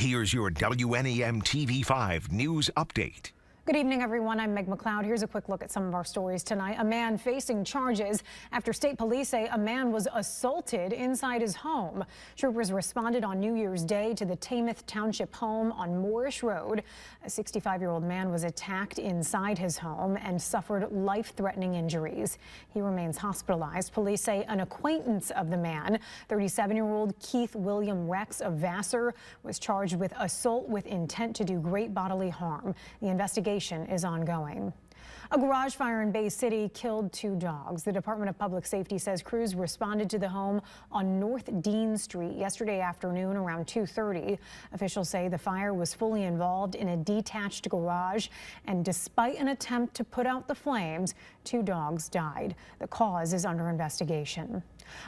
Here's your WNEM TV5 news update. Good evening, everyone. I'm Meg McLeod. Here's a quick look at some of our stories tonight. A man facing charges after state police say a man was assaulted inside his home. Troopers responded on New Year's Day to the Tamath Township home on Moorish Road. A 65-year-old man was attacked inside his home and suffered life-threatening injuries. He remains hospitalized. Police say an acquaintance of the man, 37-year-old Keith William Rex of Vassar, was charged with assault with intent to do great bodily harm. The investigation is ongoing. A garage fire in Bay City killed 2 dogs. The Department of Public Safety says crews responded to the home on North Dean Street yesterday afternoon around 2:30. Officials say the fire was fully involved in a detached garage, and despite an attempt to put out the flames, 2 dogs died. The cause is under investigation.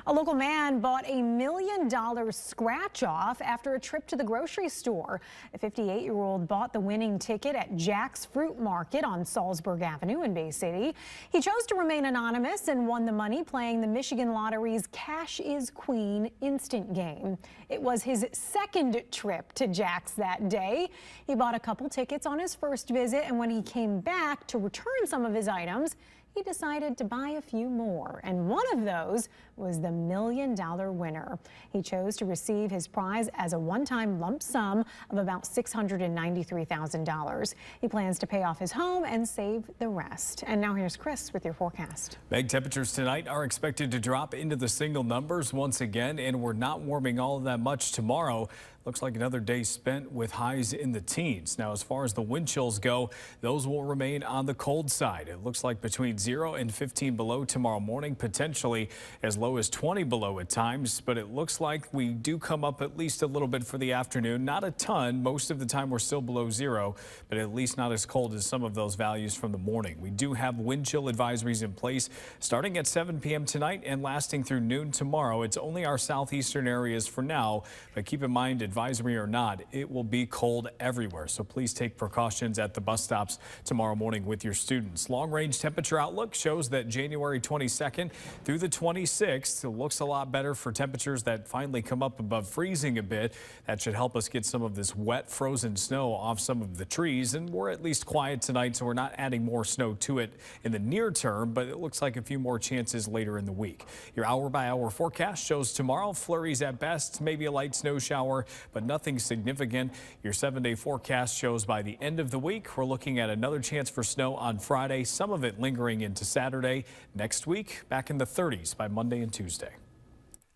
A local man bought a $1 million scratch-off after a trip to the grocery store. A 58-year-old bought the winning ticket at Jack's Fruit Market on Salzburg Avenue in Bay City. He chose to remain anonymous and won the money playing the Michigan Lottery's Cash is Queen instant game. It was his second trip to Jack's that day. He bought a couple tickets on his first visit, and when he came back to return some of his items, he decided to buy a few more, and one of those was the $1 million winner. He chose to receive his prize as a one-time lump sum of about $693,000. He plans to pay off his home and save the rest. And now here's Chris with your forecast. Meg, temperatures tonight are expected to drop into the single numbers once again, and we're not warming all that much tomorrow. Looks like another day spent with highs in the teens. Now, as far as the wind chills go, those will remain on the cold side. It looks like between 0 and 15 below tomorrow morning, potentially as low as 20 below at times. But it looks like we do come up at least a little bit for the afternoon. Not a ton. Most of the time we're still below 0, but at least not as cold as some of those values from the morning. We do have wind chill advisories in place starting at 7 p.m. tonight and lasting through noon tomorrow. It's only our southeastern areas for now, but keep in mind, advisory or not, it will be cold everywhere. So please take precautions at the bus stops tomorrow morning with your students. Long-range temperature outlook shows that January 22nd through the 26th looks a lot better for temperatures that finally come up above freezing a bit. That should help us get some of this wet, frozen snow off some of the trees. And we're at least quiet tonight, so we're not adding more snow to it in the near term, but it looks like a few more chances later in the week. Your hour-by-hour forecast shows tomorrow flurries at best, maybe a light snow shower, but nothing significant. Your 7-day forecast shows by the end of the week, we're looking at another chance for snow on Friday, some of it lingering into Saturday. Next week, back in the 30s by Monday and Tuesday.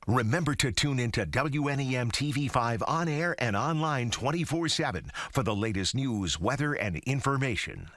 Remember to tune into WNEM TV5 on air and online 24/7 for the latest news, weather, and information.